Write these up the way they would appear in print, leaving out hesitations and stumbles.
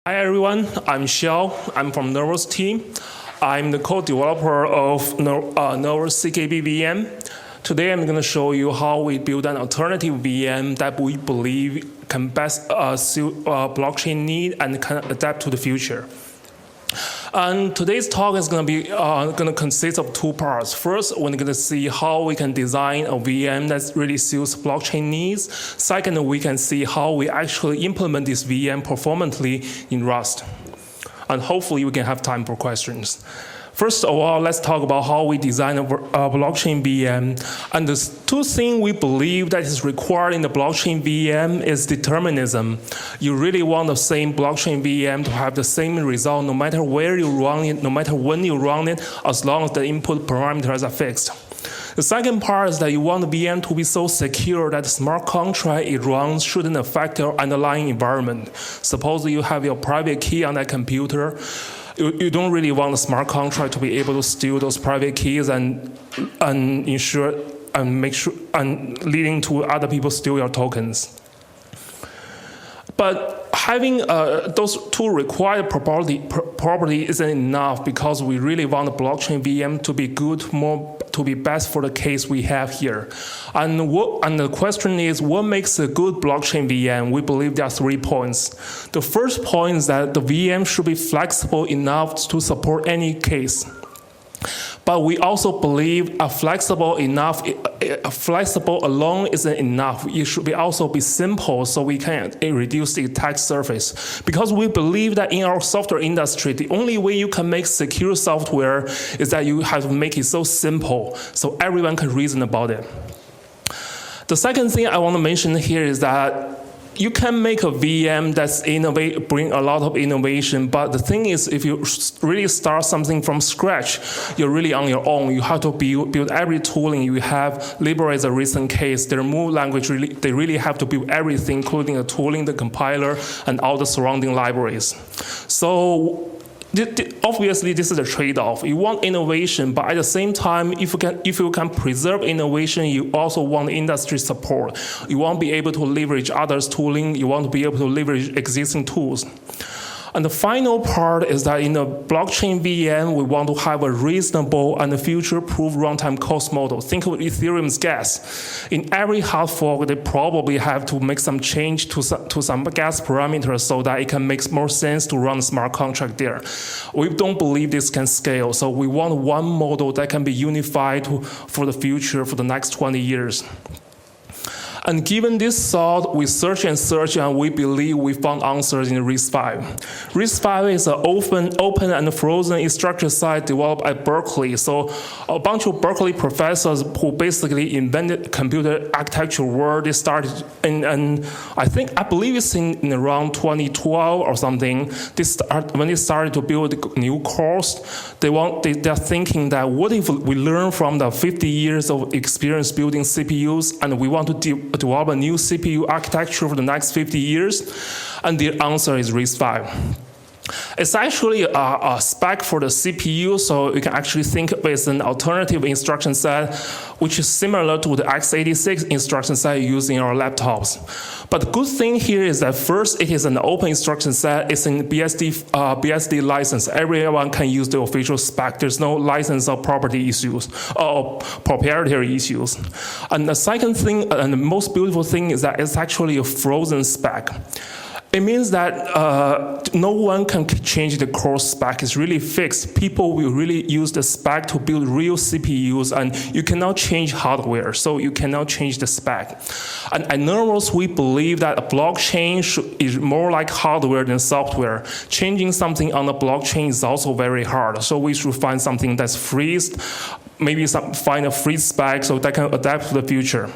Hi everyone, I'm Xiao. I'm from Nervos team. I'm the co-developer of Nervos CKB VM. Today I'm going to show you how we build an alternative VM that we believe can best suit blockchain need and can adapt to the future. And today's talk is going to consist of two parts. First, we're going to see how we can design a VM that really suits blockchain needs. Second, we can see how we actually implement this VM performantly in Rust. And hopefully we can have time for questions. First of all, let's talk about how we design a blockchain VM. And the two things we believe that is required in the blockchain VM is determinism. You really want the same blockchain VM to have the same result no matter where you run it, no matter when you run it, as long as the input parameters are fixed. The second part is that you want the VM to be so secure that the smart contract it runs shouldn't affect your underlying environment. Suppose you have your private key on that computer. You don't really want the smart contract to be able to steal those private keys and ensure and make sure and leading to other people steal your tokens. But having those two required property isn't enough because we really want the blockchain VM to be good, to be best for the case we have here. And the question is, what makes a good blockchain VM? We believe there are 3 points. The first point is that the VM should be flexible enough to support any case. But we also believe flexible alone isn't enough. It should also be simple so we can reduce the attack surface. Because we believe that in our software industry, the only way you can make secure software is that you have to make it so simple so everyone can reason about it. The second thing I want to mention here is that you can make a VM that's bring a lot of innovation, but the thing is, if you really start something from scratch, you're really on your own. You have to build every tooling you have. Libra is a recent case. Their Move language, they really have to build everything, including the tooling, the compiler, and all the surrounding libraries. So obviously, this is a trade-off. You want innovation, but at the same time, if you can preserve innovation, you also want industry support. You want to be able to leverage others' tooling. You want to be able to leverage existing tools. And the final part is that in the blockchain VM, we want to have a reasonable and future-proof runtime cost model. Think of Ethereum's gas. In every hard fork, they probably have to make some change to some gas parameters so that it can make more sense to run a smart contract there. We don't believe this can scale, so we want one model that can be unified for the future, for the next 20 years. And given this thought, we search and we believe we found answers in RISC-V. RISC-V is an open and frozen instruction set developed at Berkeley. So a bunch of Berkeley professors who basically invented computer architecture world, they started and I believe it's in around 2012 or something. When they started to build new cores, they're thinking that what if we learn from the 50 years of experience building CPUs and we want to develop a new CPU architecture for the next 50 years? And the answer is RISC-V. It's actually a spec for the CPU, so you can actually think of it as an alternative instruction set, which is similar to the x86 instruction set used in our laptops. But the good thing here is that first, it is an open instruction set. It's in BSD license. Everyone can use the official spec. There's no license or property issues or proprietary issues. And the second thing, and the most beautiful thing, is that it's actually a frozen spec. It means that no one can change the core spec. It's really fixed. People will really use the spec to build real CPUs, and you cannot change hardware, so you cannot change the spec. And at Nervos, we believe that a blockchain is more like hardware than software. Changing something on the blockchain is also very hard, so we should find something that's freezed, maybe find a free spec so that can adapt to the future.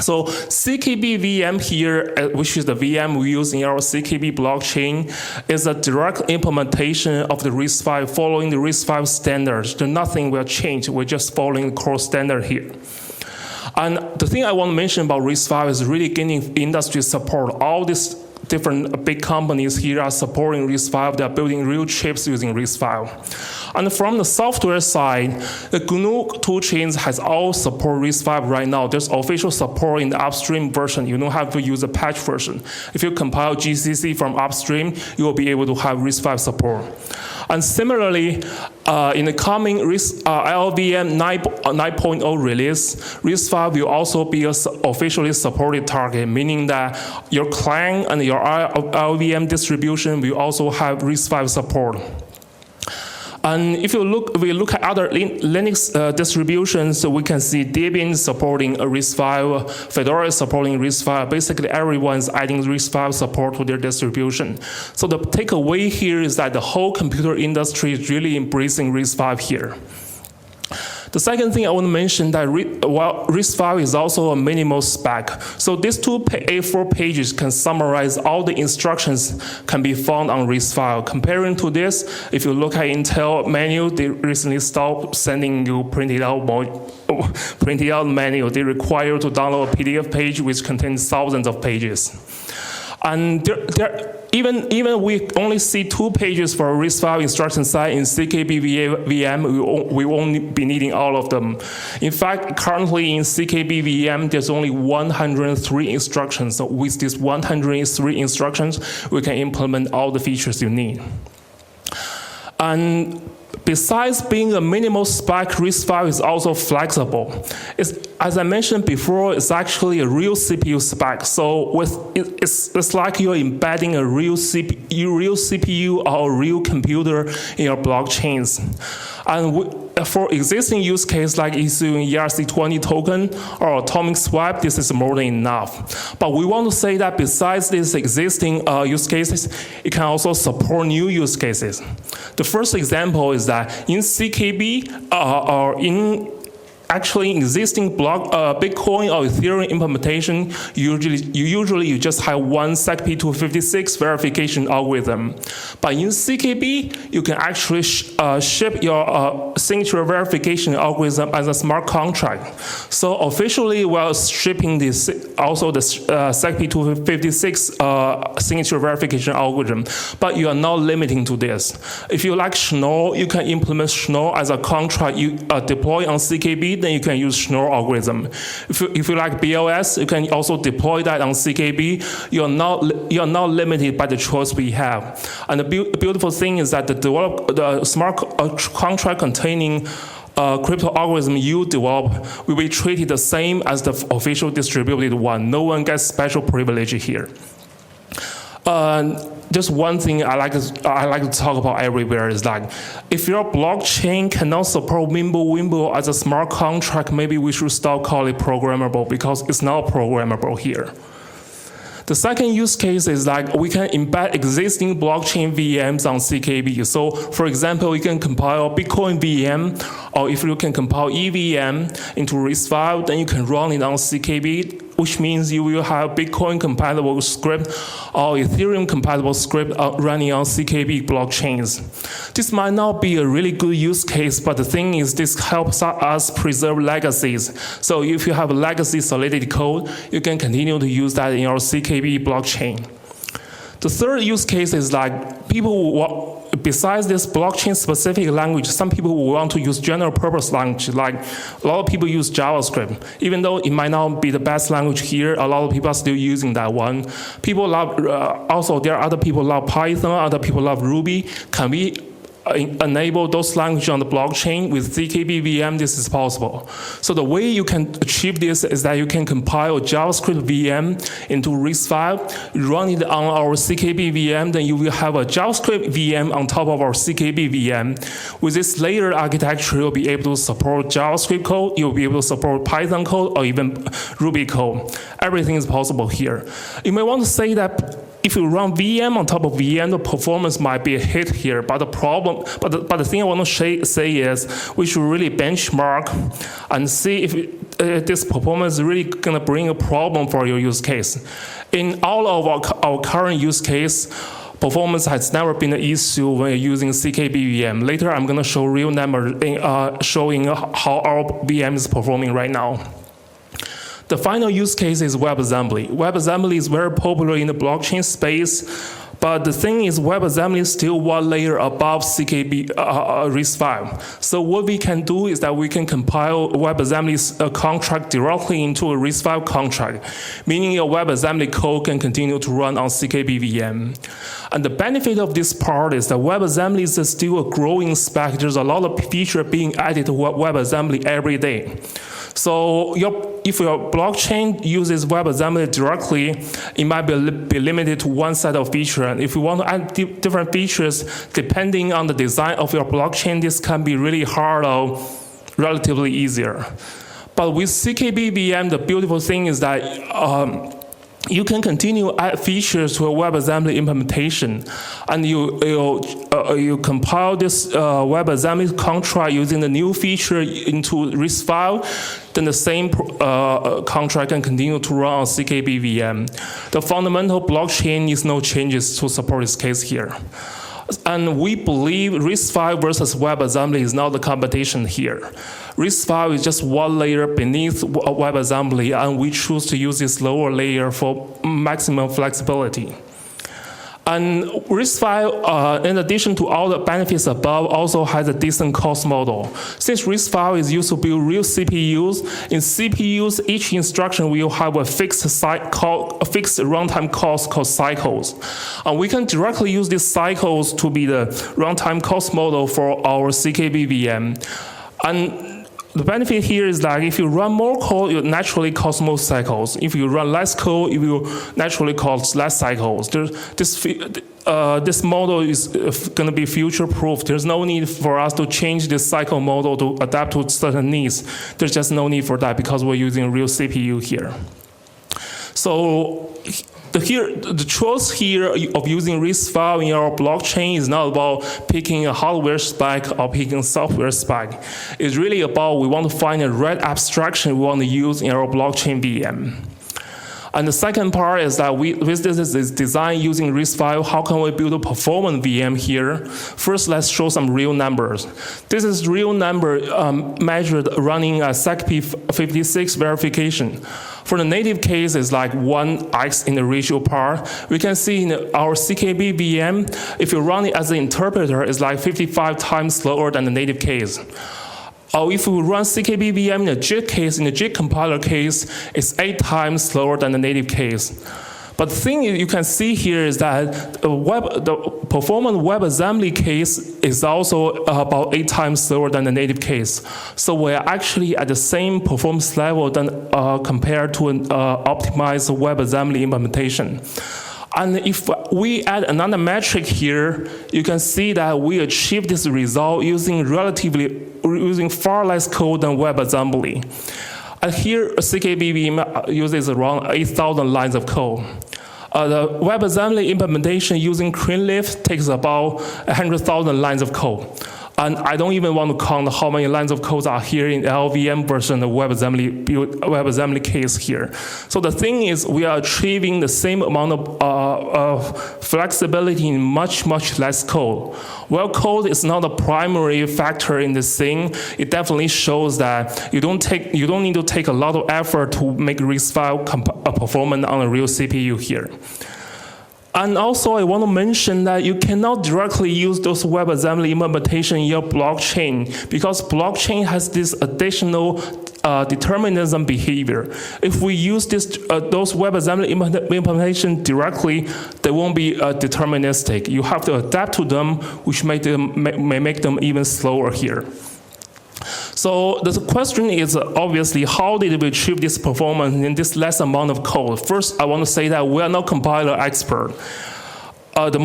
So CKB VM here, which is the VM we use in our CKB blockchain, is a direct implementation of the RISC-V following the RISC-V standards. Nothing will change. We're just following the core standard here. And the thing I want to mention about RISC-V is really gaining industry support. All these different big companies here are supporting RISC-V. They're building real chips using RISC-V. And from the software side, the GNU toolchains has all support RISC-V right now. There's official support in the upstream version. You don't have to use a patch version. If you compile GCC from upstream, you will be able to have RISC-V support. And similarly, in the coming LLVM 9.0 release, RISC-V will also be an officially supported target, meaning that your client and your LLVM distribution will also have RISC-V support. And if we look at other Linux distributions, we can see Debian supporting RISC-V, Fedora is supporting RISC-V. Basically, everyone's adding RISC-V support to their distribution. So the takeaway here is that the whole computer industry is really embracing RISC-V here. The second thing I want to mention that RISC-V is also a minimal spec. So these two A4 pages can summarize all the instructions can be found on RISC-V. Comparing to this, if you look at Intel manual, they recently stopped sending you printed out manual. They require you to download a PDF page which contains thousands of pages. And even we only see 2 pages for RISC-V instruction set in CKB VM, we won't be needing all of them. In fact, currently in CKB VM, there's only 103 instructions. So with these 103 instructions, we can implement all the features you need. And besides being a minimal spec, RISC-V is also flexible. As I mentioned before, it's actually a real CPU spec. So it's like you're embedding a real CPU or a real computer in your blockchains. And for existing use case like issuing ERC20 token or atomic swap, this is more than enough. But we want to say that besides these existing use cases, it can also support new use cases. The first example is that in CKB or in actually existing Bitcoin or Ethereum implementation, you just have one SECP256 verification algorithm. But in CKB, you can actually ship your signature verification algorithm as a smart contract. So officially, we're shipping this also the SECP256 signature verification algorithm. But you are not limiting to this. If you like Schnorr, you can implement Schnorr as a contract you deploy on CKB. Then you can use Schnorr algorithm. If you like BLS, you can also deploy that on CKB. You're not limited by the choice we have. And the beautiful thing is that the smart contract containing crypto algorithm you develop will be treated the same as the official distributed one. No one gets special privilege here. Just one thing I like to talk about everywhere is like, if your blockchain cannot support Wimble as a smart contract, maybe we should stop calling it programmable because it's not programmable here. The second use case is like we can embed existing blockchain VMs on CKB. So for example, you can compile Bitcoin VM, or if you can compile EVM into RISC-V, then you can run it on CKB, which means you will have Bitcoin compatible script or Ethereum compatible script running on CKB blockchains. This might not be a really good use case, but the thing is this helps us preserve legacies. So if you have a legacy Solidity code, you can continue to use that in your CKB blockchain. The third use case is like people besides this blockchain-specific language, some people will want to use general-purpose language. Like a lot of people use JavaScript, even though it might not be the best language here. A lot of people are still using that one. People love. Also, there are other people love Python. Other people love Ruby. Can we enable those languages on the blockchain? With CKB VM, this is possible. So the way you can achieve this is that you can compile JavaScript VM into RISC-V, run it on our CKB VM, then you will have a JavaScript VM on top of our CKB VM. With this layered architecture, you'll be able to support JavaScript code, you'll be able to support Python code, or even Ruby code. Everything is possible here. You may want to say that if you run VM on top of VM, the performance might be a hit here. But the the thing I want to say is we should really benchmark and see if this performance is really going to bring a problem for your use case. In all of our current use case, performance has never been an issue when you're using CKB VM. Later, I'm going to show real numbers showing how our VM is performing right now. The final use case is WebAssembly. WebAssembly is very popular in the blockchain space, but the thing is WebAssembly is still one layer above CKB RISC-V. So what we can do is that we can compile WebAssembly's contract directly into a RISC-V contract, meaning your WebAssembly code can continue to run on CKB VM. And the benefit of this part is that WebAssembly is still a growing spec. There's a lot of features being added to WebAssembly every day. So if your blockchain uses WebAssembly directly, it might be limited to one set of features. And if you want to add different features, depending on the design of your blockchain, this can be really hard or relatively easier. But with CKB VM, the beautiful thing is that you can continue to add features to a WebAssembly implementation, and you compile this WebAssembly contract using the new feature into RISC-V. Then the same contract can continue to run on CKB VM. The fundamental blockchain needs no changes to support this case here. And we believe RISC-V versus WebAssembly is not the competition here. RISC-V is just one layer beneath WebAssembly, and we choose to use this lower layer for maximum flexibility. And RISC-V, in addition to all the benefits above, also has a decent cost model. Since RISC-V is used to build real CPUs, in CPUs, each instruction will have a fixed runtime cost called cycles. And we can directly use these cycles to be the runtime cost model for our CKB VM. And the benefit here is that if you run more code, it naturally costs more cycles. If you run less code, it will naturally cost less cycles. This model is going to be future-proof. There's no need for us to change this cycle model to adapt to certain needs. There's just no need for that because we're using a real CPU here. So the choice here of using RISC-V in your blockchain is not about picking a hardware spec or picking a software spec. It's really about we want to find a right abstraction we want to use in our blockchain VM. And the second part is that with this design using RISC-V, how can we build a performant VM here? First, let's show some real numbers. This is real number measured running a CKB 56 verification. For the native case, it's like 1x in the ratio part. We can see in our CKB VM, if you run it as an interpreter, it's like 55 times slower than the native case. Or if we run CKB VM in a JIT case, in the JIT compiler case, it's 8 times slower than the native case. But the thing you can see here is that the performant WebAssembly case is also about 8 times slower than the native case. So we're actually at the same performance level than compared to an optimized WebAssembly implementation. And if we add another metric here, you can see that we achieve this result using far less code than WebAssembly. And here, CKB VM uses around 8,000 lines of code. The WebAssembly implementation using CreenLift takes about 100,000 lines of code. And I don't even want to count how many lines of code are here in LVM version the WebAssembly case here. So the thing is, we are achieving the same amount of flexibility in much less code. Well, code is not a primary factor in this thing. It definitely shows that you don't need to take a lot of effort to make RISC-V performant on a real CPU here. And also, I want to mention that you cannot directly use those WebAssembly implementation in your blockchain because blockchain has this additional determinism behavior. If we use those WebAssembly implementation directly, they won't be deterministic. You have to adapt to them, which may make them even slower here. So the question is obviously, how did we achieve this performance in this less amount of code? First, I want to say that we are not compiler expert. The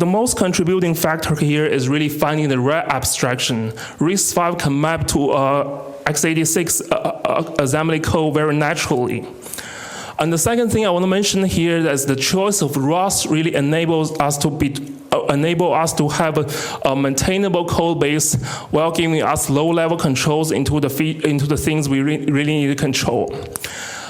most contributing factor here is really finding the right abstraction. RISC-V can map to x86 assembly code very naturally. And the second thing I want to mention here is the choice of ROS really enables us to have a maintainable code base while giving us low-level controls into the things we really need to control.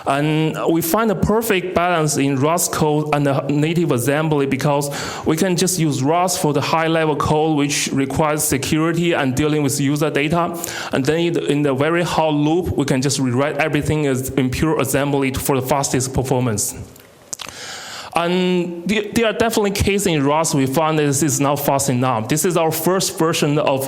And we find a perfect balance in Rust code and the native assembly because we can just use Rust for the high-level code which requires security and dealing with user data. And then in the very hot loop, we can just rewrite everything as in pure assembly for the fastest performance. And there are definitely cases in Rust we found that this is not fast enough. This is our first version of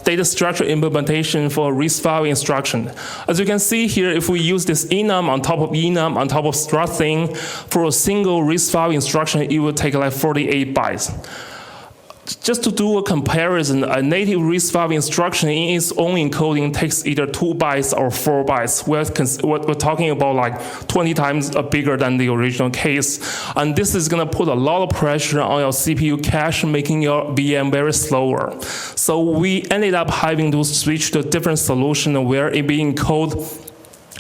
data structure implementation for RISC-V instruction. As you can see here, if we use this enum on top of enum on top of struct thing, for a single RISC-V instruction, it will take like 48 bytes. Just to do a comparison, a native RISC-V instruction in its own encoding takes either 2 bytes or 4 bytes. We're talking about like 20 times bigger than the original case. And this is going to put a lot of pressure on your CPU cache, making your VM very slower. So we ended up having to switch to a different solution where it being encode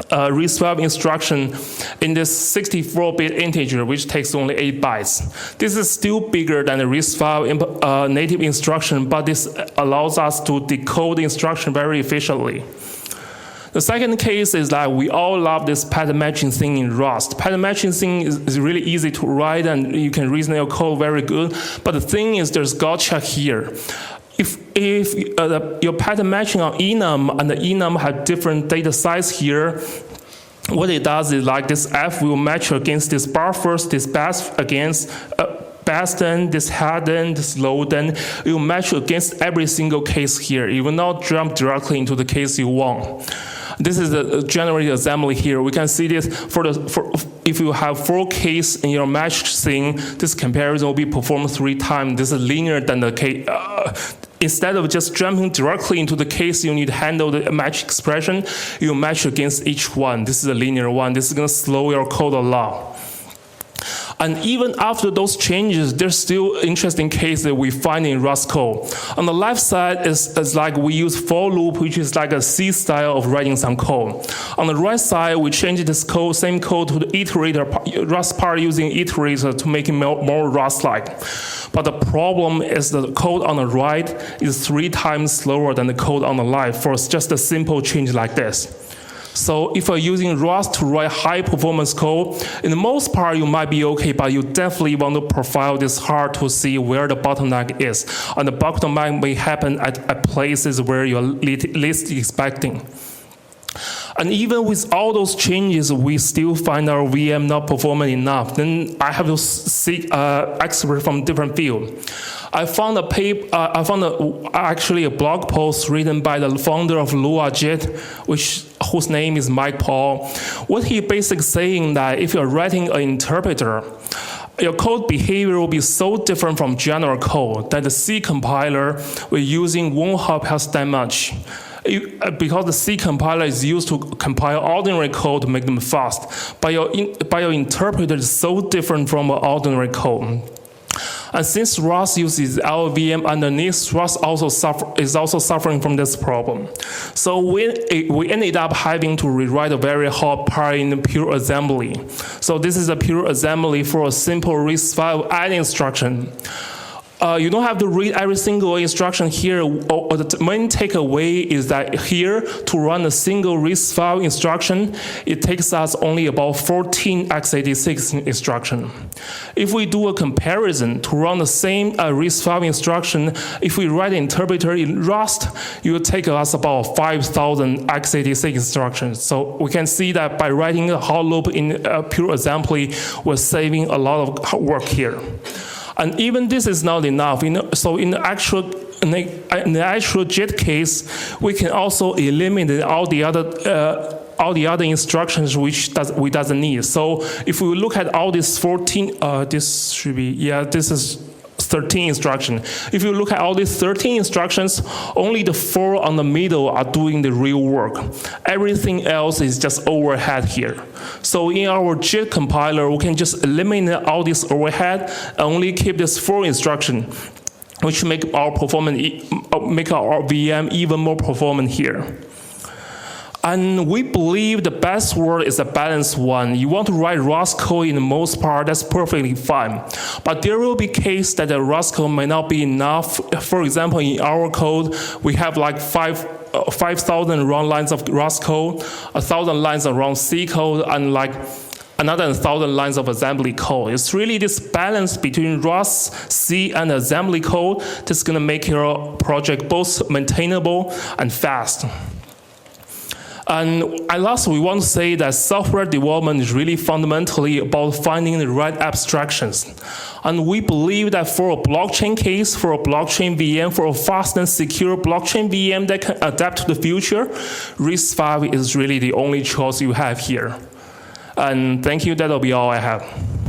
RISC-V instruction in this 64-bit integer, which takes only 8 bytes. This is still bigger than the RISC-V native instruction, but this allows us to decode the instruction very efficiently. The second case is that we all love this pattern matching thing in Rust. Pattern matching thing is really easy to write and you can reason your code very good, but the thing is there's gotcha here. If your pattern matching on enum and the enum have different data size here, what it does is like this F will match against this bar first, this bash against Baston, this Haddon, this Loden. It will match against every single case here. It will not jump directly into the case you want. This is the generated assembly here. We can see this if you have 4 cases in your match thing, this comparison will be performed 3 times. This is linear than the case. Instead of just jumping directly into the case you need to handle the match expression, you match against each one. This is a linear one. This is going to slow your code a lot. And even after those changes, there's still interesting case that we find in Roscoe. On the left side is like we use for loop, which is like a C style of writing some code. On the right side, we change this code, same code to the iterator, Rust part using iterator to make it more Rust-like. But the problem is the code on the right is 3 times slower than the code on the left for just a simple change like this. So if you're using Rust to write high-performance code, in the most part, you might be okay, but you definitely want to profile this hard to see where the bottleneck is. And the bottleneck may happen at places where you're least expecting. And even with all those changes, we still find our VM not performing enough. Then I have to seek experts from different fields. I found actually a blog post written by the founder of LuaJIT, whose name is Mike Paul. What he basically saying that if you're writing an interpreter, your code behavior will be so different from general code that the C compiler we're using won't help us that much. Because the C compiler is used to compile ordinary code to make them fast, but your interpreter is so different from ordinary code. And since Rust uses LVM underneath, Rust is also suffering from this problem. So we ended up having to rewrite a very hard part in pure assembly. So this is a pure assembly for a simple RISC-V add instruction. You don't have to read every single instruction here. The main takeaway is that here, to run a single RISC-V instruction, it takes us only about 14 x86 instruction. If we do a comparison to run the same RISC-V instruction, if we write an interpreter in Rust, it will take us about 5,000 x86 instructions. So we can see that by writing a hot loop in pure assembly, we're saving a lot of work here. And even this is not enough. So in the actual JIT case, we can also eliminate all the other instructions which we doesn't need. So if we look at all these 14, this is 13 instructions. If you look at all these 13 instructions, only the 4 on the middle are doing the real work. Everything else is just overhead here. So in our JIT compiler, we can just eliminate all this overhead and only keep this 4 instruction, which make our VM even more performant here. And we believe the best word is a balanced one. You want to write Rust code in the most part, that's perfectly fine. But there will be cases that the Rust code may not be enough. For example, in our code, we have like 5 5,000 run lines of Roscoe, 1,000 lines of run C code, and like another 1,000 lines of assembly code. It's really this balance between RISC, C, and assembly code that's going to make your project both maintainable and fast. And at last, we want to say that software development is really fundamentally about finding the right abstractions. And we believe that for a blockchain case, for a blockchain VM, for a fast and secure blockchain VM that can adapt to the future, RISC-V is really the only choice you have here. And thank you, that'll be all I have.